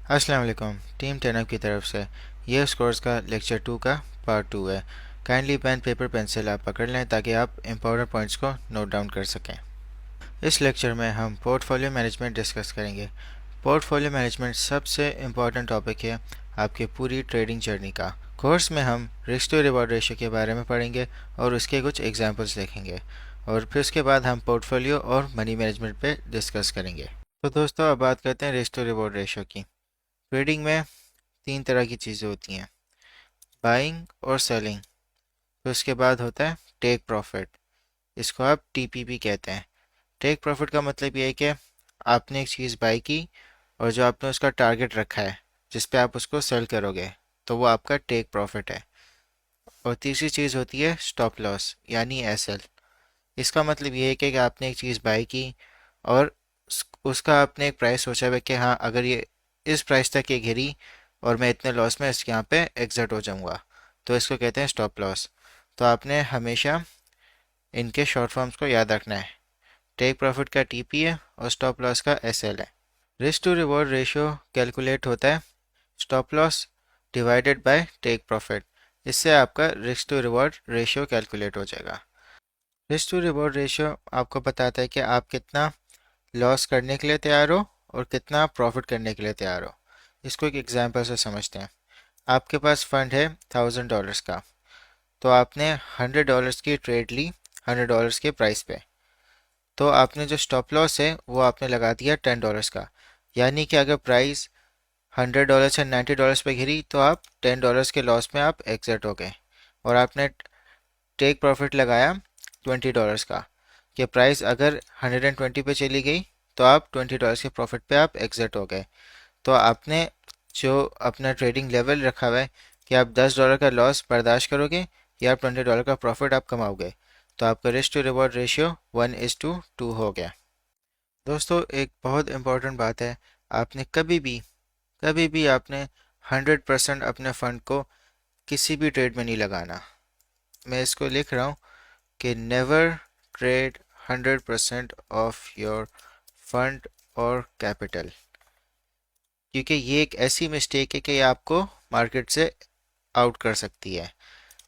अस्सलाम वालेकुम। टीम 10 की तरफ से ये स्कोर्स का लेक्चर 2 का पार्ट 2 है। काइंडली पेन पेपर पेंसिल आप पकड़ लें ताकि आप इंपॉर्टेंट पॉइंट्स को नोट डाउन कर सकें। इस लेक्चर में हम पोर्टफोलियो मैनेजमेंट डिस्कस करेंगे। पोर्टफोलियो मैनेजमेंट सबसे इम्पॉर्टेंट टॉपिक है आपके पूरी ट्रेडिंग जर्नी का। कोर्स में हम रिस्क टू रिवॉर्ड रेशियो के बारे में पढ़ेंगे और उसके कुछ एग्जाम्पल्स देखेंगे, और फिर उसके बाद हम पोर्टफोलियो और मनी मैनेजमेंट पे डिस्कस करेंगे। तो दोस्तों, अब बात करते हैं रिस्क टू रिवॉर्ड रेशियो की। ट्रेडिंग में तीन तरह की चीज़ें होती हैं, बाइंग और सेलिंग। फिर उसके बाद होता है टेक प्रॉफिट, इसको आप टीपीपी कहते हैं। टेक प्रॉफिट का मतलब ये है कि आपने एक चीज़ बाई की और जो आपने उसका टारगेट रखा है जिस पे आप उसको सेल करोगे, तो वो आपका टेक प्रॉफिट है। और तीसरी चीज़ होती है स्टॉप लॉस यानी एसएल। इसका मतलब ये है कि आपने एक चीज़ बाई की और उसका आपने एक प्राइस सोचा हुआ कि हाँ, अगर ये इस प्राइस तक ये गिरी और मैं इतने लॉस में इसके यहाँ पे एग्जिट हो जाऊंगा, तो इसको कहते हैं स्टॉप लॉस। तो आपने हमेशा इनके शॉर्ट फॉर्म्स को याद रखना है। टेक प्रॉफिट का टीपी है और स्टॉप लॉस का एसएल है। Risk to reward ratio calculate होता है stop loss divided by take profit. इससे आपका risk to reward ratio calculate हो जाएगा। रिस्क टू रिवॉर्ड रेशियो आपको बताता है कि आप कितना लॉस करने के लिए तैयार हो और कितना प्रॉफिट करने के लिए तैयार हो। इसको एक एग्जांपल से समझते हैं। आपके पास फंड है $1000 का, तो आपने $100 की ट्रेड ली $100 के प्राइस पे। तो आपने जो स्टॉप लॉस है वो आपने लगा दिया $10 का, यानी कि अगर प्राइस $100 से $90 पे गिरी तो आप $10 के लॉस में आप एग्जिट हो गए। और आपने टेक प्रॉफिट लगाया $20 का, कि प्राइस अगर 120 पे चली गई तो आप $20 के प्रॉफिट पे आप एग्जिट हो गए। तो आपने जो अपना ट्रेडिंग लेवल रखा हुआ है कि आप $10 का लॉस बर्दाश्त करोगे या आप $20 का प्रॉफिट आप कमाओगे, तो आपका रिस्क टू रिवॉर्ड रेशियो 1:2 हो गया। दोस्तों, एक बहुत इंपॉर्टेंट बात है, आपने कभी भी आपने 100% अपने फंड को किसी भी ट्रेड में नहीं लगाना। मैं इसको लिख रहा हूँ कि never trade 100% of your fund और कैपिटल, क्योंकि ये एक ऐसी मिस्टेक है कि ये आपको मार्केट से आउट कर सकती है।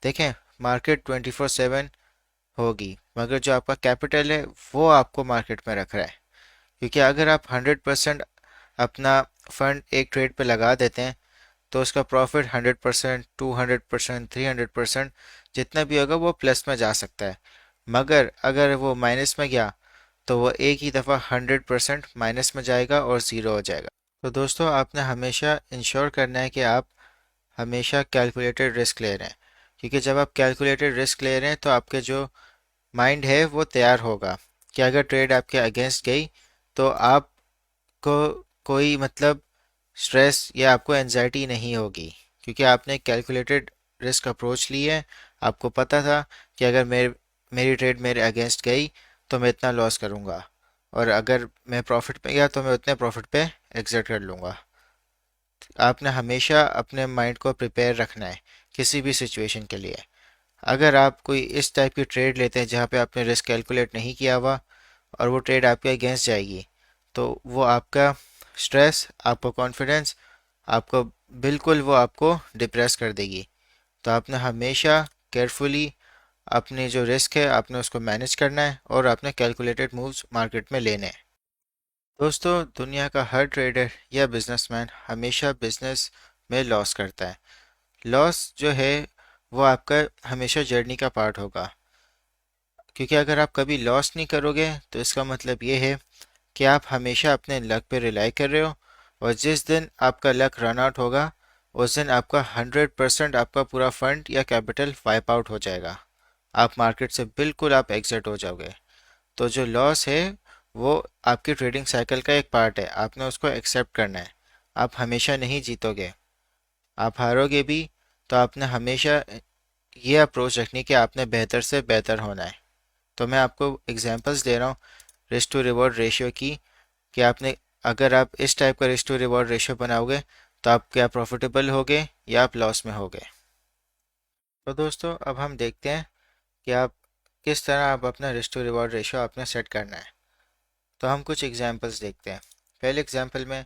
देखें, मार्केट 24/7 होगी, मगर जो आपका कैपिटल है वो आपको मार्केट में रख रहा है। क्योंकि अगर आप 100% अपना फंड एक ट्रेड पे लगा देते हैं तो उसका प्रॉफिट 100%, 200%, 300% जितना भी होगा वो प्लस में जा सकता है। मगर अगर वो माइनस में गया तो वो एक ही दफ़ा 100% माइनस में जाएगा और ज़ीरो हो जाएगा। तो दोस्तों, आपने हमेशा इंश्योर करना है कि आप हमेशा कैलकुलेटेड रिस्क ले रहे हैं। क्योंकि जब आप कैलकुलेटेड रिस्क ले रहे हैं तो आपके जो माइंड है वो तैयार होगा कि अगर ट्रेड आपके अगेंस्ट गई तो आपको कोई मतलब स्ट्रेस या आपको एनजाइटी नहीं होगी, क्योंकि आपने कैलकुलेटेड रिस्क अप्रोच ली है। आपको पता था कि अगर मेरी ट्रेड मेरे अगेंस्ट गई तो मैं इतना लॉस करूंगा, और अगर मैं प्रॉफिट पे गया तो मैं उतने प्रॉफिट पे एग्जिट कर लूंगा। आपने हमेशा अपने माइंड को प्रिपेयर रखना है किसी भी सिचुएशन के लिए। अगर आप कोई इस टाइप की ट्रेड लेते हैं जहाँ पे आपने रिस्क कैलकुलेट नहीं किया हुआ और वो ट्रेड आपके अगेंस्ट जाएगी, तो वो आपका स्ट्रेस, आपका कॉन्फिडेंस, आपको बिल्कुल वो आपको डिप्रेस कर देगी। तो आपने हमेशा केयरफुली अपनी जो रिस्क है आपने उसको मैनेज करना है और आपने कैलकुलेटेड मूव्स मार्केट में लेने हैं। दोस्तों, दुनिया का हर ट्रेडर या बिजनेसमैन हमेशा बिजनेस में लॉस करता है। लॉस जो है वो आपका हमेशा जर्नी का पार्ट होगा। क्योंकि अगर आप कभी लॉस नहीं करोगे तो इसका मतलब ये है कि आप हमेशा अपने लक पे रिलाई कर रहे हो, और जिस दिन आपका लक रन आउट होगा उस दिन आपका 100% आपका पूरा फंड या कैपिटल वाइप आउट हो जाएगा। आप मार्केट से बिल्कुल आप एग्जिट हो जाओगे। तो जो लॉस है वो आपकी ट्रेडिंग साइकिल का एक पार्ट है, आपने उसको एक्सेप्ट करना है। आप हमेशा नहीं जीतोगे, आप हारोगे भी, तो आपने हमेशा ये अप्रोच रखनी कि आपने बेहतर से बेहतर होना है। तो मैं आपको एग्जांपल्स दे रहा हूँ रिस्क टू रिवॉर्ड रेशियो की, कि आपने अगर आप इस टाइप का रिस्क टू रिवॉर्ड रेशियो बनाओगे तो आप क्या प्रॉफिटेबल होगे या आप लॉस में होगे। तो दोस्तों, अब हम देखते हैं कि आप किस तरह आप अपना रिस्क टू रिवॉर्ड रेशियो आपने सेट करना है। तो हम कुछ एग्जांपल्स देखते हैं। पहले एग्जांपल में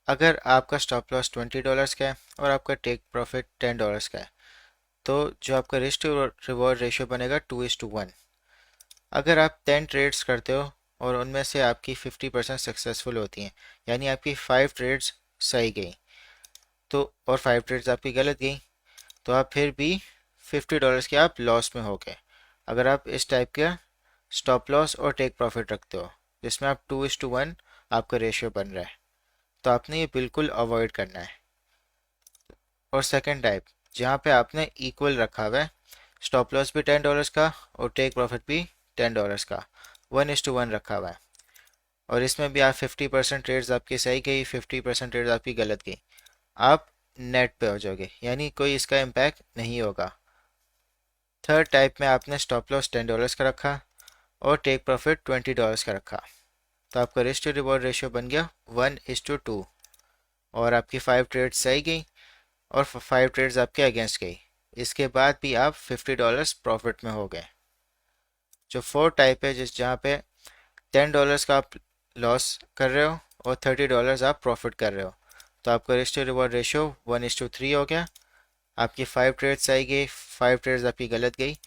अगर आपका स्टॉप लॉस $20 का है और आपका टेक प्रॉफिट $10 का है, तो जो आपका रिस्क टू रिवॉर्ड रेशियो बनेगा 2:1। अगर आप 10 ट्रेड्स करते हो और उनमें से आपकी 50% सक्सेसफुल होती हैं, यानी आपकी 5 ट्रेड्स सही गई, तो और 5 ट्रेड्स आपकी गलत गई, तो आप फिर भी $50 के आप लॉस में हो गए। अगर आप इस टाइप का स्टॉप लॉस और टेक प्रॉफिट रखते हो जिसमें आप 2:1 आपका रेशियो बन रहा है, तो आपने ये बिल्कुल अवॉइड करना है। और सेकंड टाइप, जहाँ पे आपने इक्वल रखा हुआ है, स्टॉप लॉस भी $10 का और टेक प्रॉफिट भी $10 का, 1:1 रखा हुआ है, और इसमें भी आप 50% ट्रेड्स आपकी सही गई, 50% ट्रेड्स आपकी गलत गई, आप नेट पे हो जाओगे, यानी कोई इसका इम्पैक्ट नहीं होगा। थर्ड टाइप में आपने स्टॉप लॉस $10 का रखा और टेक प्रॉफिट $20 का रखा, तो आपका रिस्क टू रिवॉर्ड रेशियो बन गया 1:2, और आपकी 5 ट्रेड्स सही गई और 5 ट्रेड्स आपके अगेंस्ट गई, इसके बाद भी आप $50 प्रॉफिट में हो गए। जो फोर्थ टाइप है, जिस जहाँ पे $10 का आप लॉस कर रहे हो और $30 आप प्रॉफिट कर रहे हो, तो आपका रिस्क टू रिवॉर्ड रेशियो 1:3 हो गया, आपकी 5 ट्रेड्स सही गई, 5 ट्रेड्स आपकी गलत गई,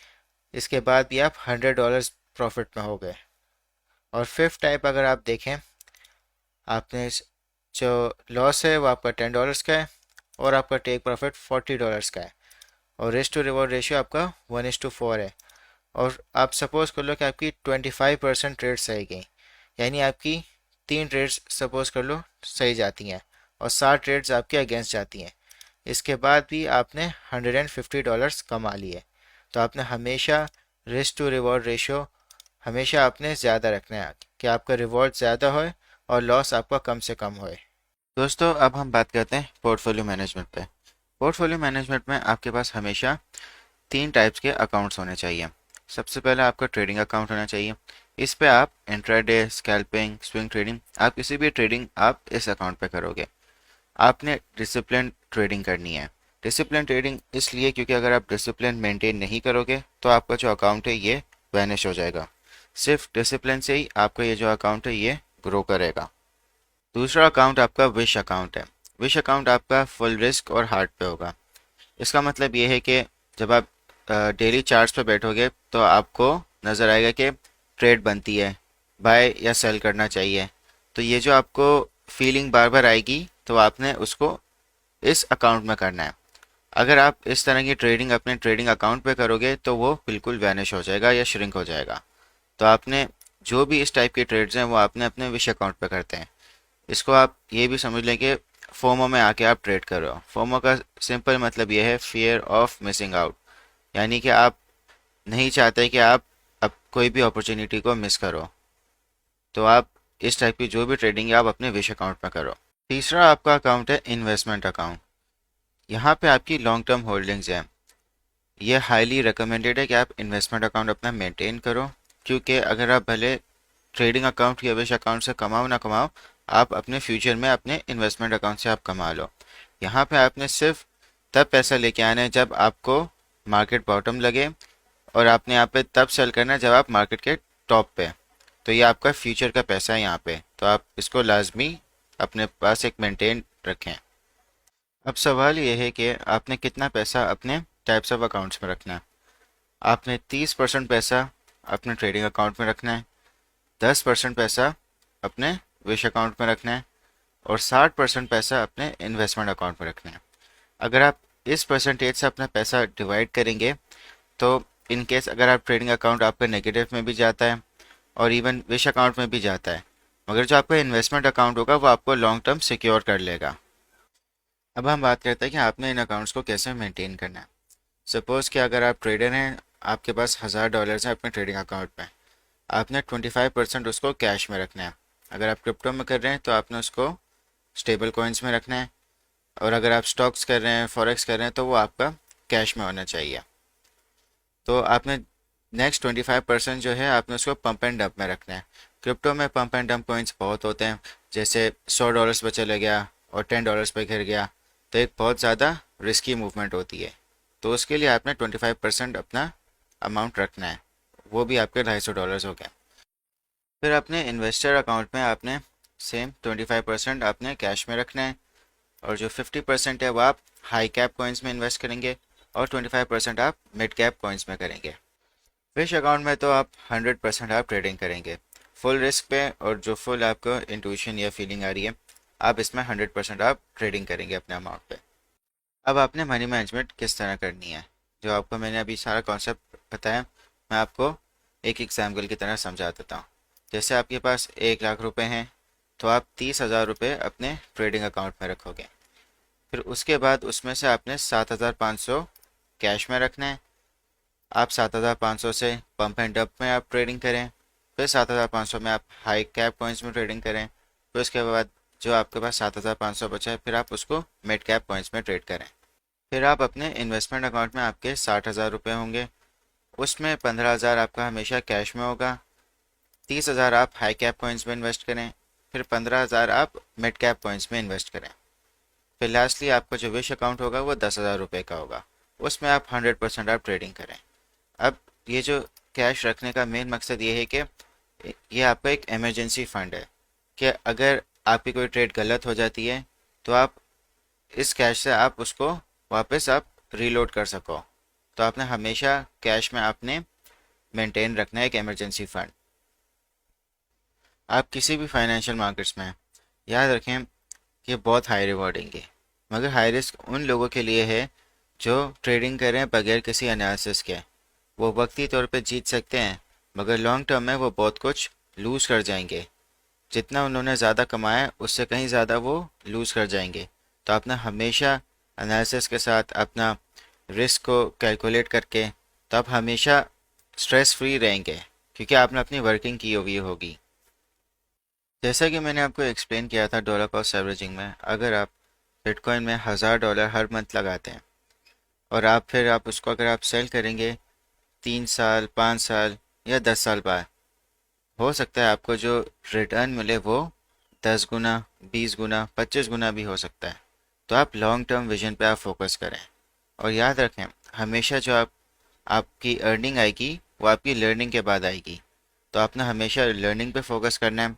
इसके बाद भी आप $100 प्रॉफिट में हो गए। और फिफ्थ टाइप अगर आप देखें, आपने जो लॉस है वो आपका $10 का है और आपका टेक प्रॉफिट $40 का है, और रिस्क टू रिवॉर्ड रेशियो आपका 1:4 है, और आप सपोज कर लो कि आपकी 25% ट्रेड सही गई, यानी आपकी 3 ट्रेड्स सपोज कर लो सही जाती हैं और 60 ट्रेड्स आपके अगेंस्ट जाती हैं, इसके बाद भी आपने $150 कमा लिए। तो आपने हमेशा रिस्क टू रिवॉर्ड रेशियो हमेशा आपने ज़्यादा रखना है कि आपका रिवॉर्ड ज़्यादा होए और लॉस आपका कम से कम होए। दोस्तों, अब हम बात करते हैं पोर्टफोलियो मैनेजमेंट पे। पोर्टफोलियो मैनेजमेंट में आपके पास हमेशा 3 टाइप्स के अकाउंट्स होने चाहिए। सबसे पहला आपका ट्रेडिंग अकाउंट होना चाहिए। इस पे आप इंट्राडे, स्कैल्पिंग, स्विंग ट्रेडिंग, आप किसी भी ट्रेडिंग आप इस अकाउंट पे करोगे। आपने डिसिप्लिन ट्रेडिंग करनी है। डिसिप्लिन ट्रेडिंग इसलिए क्योंकि अगर आप डिसिप्लिन मेंटेन नहीं करोगे तो आपका जो अकाउंट है ये वैनिश हो जाएगा। सिर्फ डिसिप्लिन से ही आपका ये जो अकाउंट है ये ग्रो करेगा। दूसरा अकाउंट आपका विश अकाउंट है। विश अकाउंट आपका फुल रिस्क और हार्ड पे होगा। इसका मतलब ये है कि जब आप डेली चार्ट्स पे बैठोगे तो आपको नज़र आएगा कि ट्रेड बनती है, बाय या सेल करना चाहिए, तो ये जो आपको फीलिंग बार बार आएगी तो आपने उसको इस अकाउंट में करना है। अगर आप इस तरह की ट्रेडिंग अपने ट्रेडिंग अकाउंट पे करोगे तो वो बिल्कुल वैनिश हो जाएगा या श्रिंक हो जाएगा। तो आपने जो भी इस टाइप के ट्रेड्स हैं वो आपने अपने विश अकाउंट पे करते हैं। इसको आप ये भी समझ लें कि फोमो में आके आप ट्रेड कर रहे हो। फोमो का सिंपल मतलब ये है फियर ऑफ मिसिंग आउट, यानी कि आप नहीं चाहते कि आप अब कोई भी अपॉर्चुनिटी को मिस करो, तो आप इस टाइप की जो भी ट्रेडिंग है आप अपने विश अकाउंट में करो। तीसरा आपका अकाउंट है इन्वेस्टमेंट अकाउंट। यहाँ पे आपकी लॉन्ग टर्म होल्डिंग्स हैं। ये हाईली रिकमेंडेड है कि आप इन्वेस्टमेंट अकाउंट अपना मेंटेन करो, क्योंकि अगर आप भले ट्रेडिंग अकाउंट या विश अकाउंट से कमाओ ना कमाओ, आप अपने फ्यूचर में अपने इन्वेस्टमेंट अकाउंट से आप कमा लो। यहाँ पे आपने सिर्फ तब पैसा लेके आना है जब आपको मार्केट बॉटम लगे, और आपने यहाँ पे तब सेल करना है जब आप मार्केट के टॉप पे। तो ये आपका फ्यूचर का पैसा है यहाँ पे, तो आप इसको लाजमी अपने पास एक मेंटेन रखें। अब सवाल ये है कि आपने कितना पैसा अपने टाइप्स ऑफ अकाउंट्स में रखना है। आपने 30% पैसा अपने ट्रेडिंग अकाउंट में रखना है, 10% पैसा अपने विश अकाउंट में रखना है, और 60% पैसा अपने इन्वेस्टमेंट अकाउंट में रखना है। अगर आप इस परसेंटेज से अपना पैसा डिवाइड करेंगे तो इन केस अगर आप ट्रेडिंग अकाउंट आपका नेगेटिव में भी जाता है और इवन विश अकाउंट में भी जाता है, मगर जो आपका इन्वेस्टमेंट अकाउंट होगा वो आपको लॉन्ग टर्म सिक्योर कर लेगा। अब हम बात करते हैं कि आपने इन अकाउंट्स को कैसे मेंटेन करना है। सपोज़ कि अगर आप ट्रेडर हैं, आपके पास $1000 हैं अपने ट्रेडिंग अकाउंट में, आपने 25% उसको कैश में रखना है। अगर आप क्रिप्टो में कर रहे हैं तो आपने उसको स्टेबल कॉइन्स में रखना है, और अगर आप स्टॉक्स कर रहे हैं, फॉरेक्स कर रहे हैं, तो वो आपका कैश में होना चाहिए। तो आपने नेक्स्ट 25% जो है आपने उसको पंप एंड डंप में रखना है। क्रिप्टो में पंप एंड डंप कॉइन्स बहुत होते हैं, जैसे $100 पे चले गया और $10 पे गिर गया, तो एक बहुत ज़्यादा रिस्की मूवमेंट होती है। तो उसके लिए आपने 25% अपना अमाउंट रखना है, वो भी आपके $250 हो गए। फिर अपने इन्वेस्टर अकाउंट में आपने सेम 25% आपने कैश में रखना है, और जो 50% है वो आप हाई कैप कॉइन्स में इन्वेस्ट करेंगे, और 25% आप मिड कैप कॉइन्स में करेंगे। फिश अकाउंट में तो आप 100% आप ट्रेडिंग करेंगे फुल रिस्क पे, और जो फुल आपको इंट्यूशन या फीलिंग आ रही है आप इसमें 100% आप ट्रेडिंग करेंगे अपने अमाउंट पे। अब आपने मनी मैनेजमेंट किस तरह करनी है, जो आपको मैंने अभी सारा कॉन्सेप्ट बताया, मैं आपको एक एग्जाम्पल की तरह समझा देता हूँ। जैसे आपके पास 1 लाख रुपए हैं, तो आप 30,000 रुपये अपने ट्रेडिंग अकाउंट में रखोगे। फिर उसके बाद उसमें से आपने 7,500 कैश में रखना है। आप 7,500 से पंप एंड डंप में आप ट्रेडिंग करें, फिर 7,500 में आप हाई कैप कॉइन्स में ट्रेडिंग करें, फिर उसके बाद जो आपके पास 7,500 बचा है फिर आप उसको मिड कैप कॉइन्स में ट्रेड करें। फिर आप अपने इन्वेस्टमेंट अकाउंट में आपके 60,000 रुपये होंगे, उसमें 15,000 आपका हमेशा कैश में होगा, 30,000 आप हाई कैप कॉइन्स में इन्वेस्ट करें, फिर 15,000 आप मिड कैप कॉइन्स में इन्वेस्ट करें। फिर लास्टली आपका जो विश अकाउंट होगा वो 10,000 रुपये का होगा, उसमें आप 100% आप ट्रेडिंग करें। अब ये जो कैश रखने का मेन मकसद ये है कि ये आपका एक इमरजेंसी फंड है, कि अगर आपकी कोई ट्रेड गलत हो जाती है तो आप इस कैश से आप उसको वापस आप रीलोड कर सको। तो आपने हमेशा कैश में आपने मेंटेन रखना है एक इमरजेंसी फंड। आप किसी भी फाइनेंशियल मार्केट्स में याद रखें कि बहुत हाई रिवॉर्डिंग है, मगर हाई रिस्क उन लोगों के लिए है जो ट्रेडिंग कर रहे हैं बगैर किसी एनालिसिस के। वो वक्ती तौर पे जीत सकते हैं, मगर लॉन्ग टर्म में वो बहुत कुछ लूज़ कर जाएंगे। जितना उन्होंने ज़्यादा कमाया है उससे कहीं ज़्यादा वो लूज़ कर जाएंगे। तो आपने हमेशा एनालिसिस के साथ अपना रिस्क को कैलकुलेट करके, तो आप हमेशा स्ट्रेस फ्री रहेंगे, क्योंकि आपने अपनी वर्किंग की हुई होगी। जैसा कि मैंने आपको एक्सप्लेन किया था डॉलर कॉस्ट एवरेजिंग में, अगर आप बिटकॉइन में $1,000 हर मंथ लगाते हैं, और आप फिर आप उसको अगर आप सेल करेंगे 3 साल 5 साल या 10 साल बाद, हो सकता है आपको जो रिटर्न मिले वो 10 गुना 20 गुना 25 गुना भी हो सकता है। तो आप लॉन्ग टर्म विजन पे आप फोकस करें, और याद रखें हमेशा जो आपकी अर्निंग आएगी वो आपकी लर्निंग के बाद आएगी। तो आपने हमेशा लर्निंग पे फोकस करना है,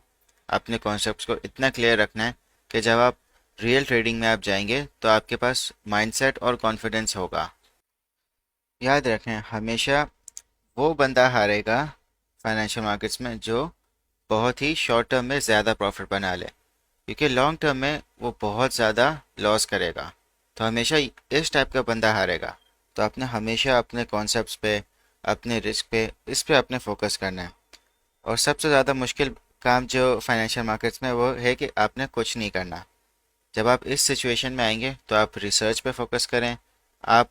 अपने कॉन्सेप्ट्स को इतना क्लियर रखना है कि जब आप रियल ट्रेडिंग में आप जाएंगे तो आपके पास माइंडसेट और कॉन्फिडेंस होगा। याद रखें हमेशा वो बंदा हारेगा फाइनेंशियल मार्केट्स में जो बहुत ही शॉर्ट टर्म में ज़्यादा प्रॉफिट बना ले, क्योंकि लॉन्ग टर्म में वो बहुत ज़्यादा लॉस करेगा। तो हमेशा इस टाइप का बंदा हारेगा। तो आपने हमेशा अपने कॉन्सेप्ट्स पे, अपने रिस्क पे, इस पे आपने फोकस करना है। और सबसे ज़्यादा मुश्किल काम जो फाइनेंशियल मार्केट्स में वो है कि आपने कुछ नहीं करना। जब आप इस सिचुएशन में आएंगे तो आप रिसर्च पे फोकस करें, आप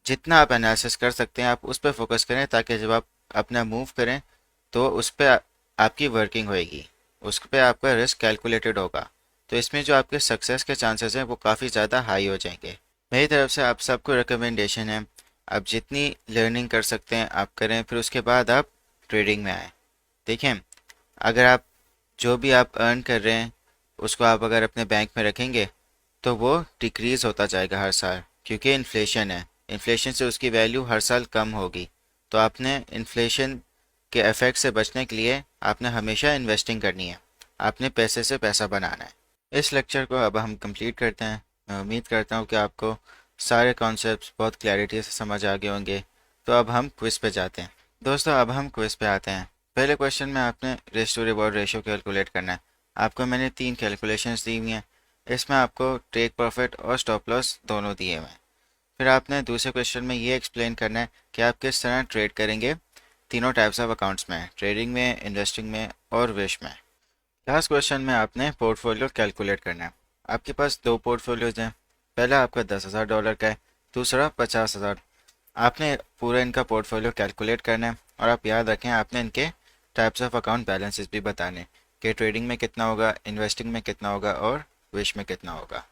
जितना आप एनालिसिस कर सकते हैं आप उस पर फोकस करें, ताकि जब आप अपना मूव करें तो उस पर आपकी वर्किंग होएगी, उस पर आपका रिस्क कैलकुलेटेड होगा। तो इसमें जो आपके सक्सेस के चांसेस हैं वो काफ़ी ज़्यादा हाई हो जाएंगे। मेरी तरफ से आप सबको रिकमेंडेशन है, आप जितनी लर्निंग कर सकते हैं आप करें, फिर उसके बाद आप ट्रेडिंग में आएँ। देखें, अगर आप जो भी आप अर्न कर रहे हैं उसको आप अगर अपने बैंक में रखेंगे तो वो डिक्रीज़ होता जाएगा हर साल, क्योंकि इन्फ्लेशन है। इन्फ्लेशन से उसकी वैल्यू हर साल कम होगी। तो आपने इन्फ्लेशन के इफेक्ट से बचने के लिए आपने हमेशा इन्वेस्टिंग करनी है, आपने पैसे से पैसा बनाना है। इस लेक्चर को अब हम कंप्लीट करते हैं। मैं उम्मीद करता हूँ कि आपको सारे कॉन्सेप्ट्स बहुत क्लैरिटी से समझ आ गए होंगे। तो अब हम क्विज़ पे जाते हैं। दोस्तों अब हम क्विज़ पे आते हैं। पहले क्वेश्चन में आपने risk to reward ratio calculate करना है। आपको मैंने 3 कैलकुलेशंस दी हुई हैं, इसमें आपको टेक प्रॉफिट और स्टॉप लॉस दोनों दिए हुए हैं। फिर आपने दूसरे क्वेश्चन में ये एक्सप्लेन करना है कि आप किस तरह ट्रेड करेंगे तीनों टाइप्स ऑफ अकाउंट्स में, ट्रेडिंग में, इन्वेस्टिंग में और विश में। लास्ट क्वेश्चन में आपने पोर्टफोलियो कैलकुलेट करना है। आपके पास 2 पोर्टफोलियोज हैं, पहला आपका $10,000 का है, दूसरा 50,000। आपने पूरा इनका पोर्टफोलियो कैलकुलेट करना है, और आप याद रखें आपने इनके टाइप्स ऑफ अकाउंट बैलेंसेस भी बताने कि ट्रेडिंग में कितना होगा, इन्वेस्टिंग में कितना होगा और विश में कितना होगा।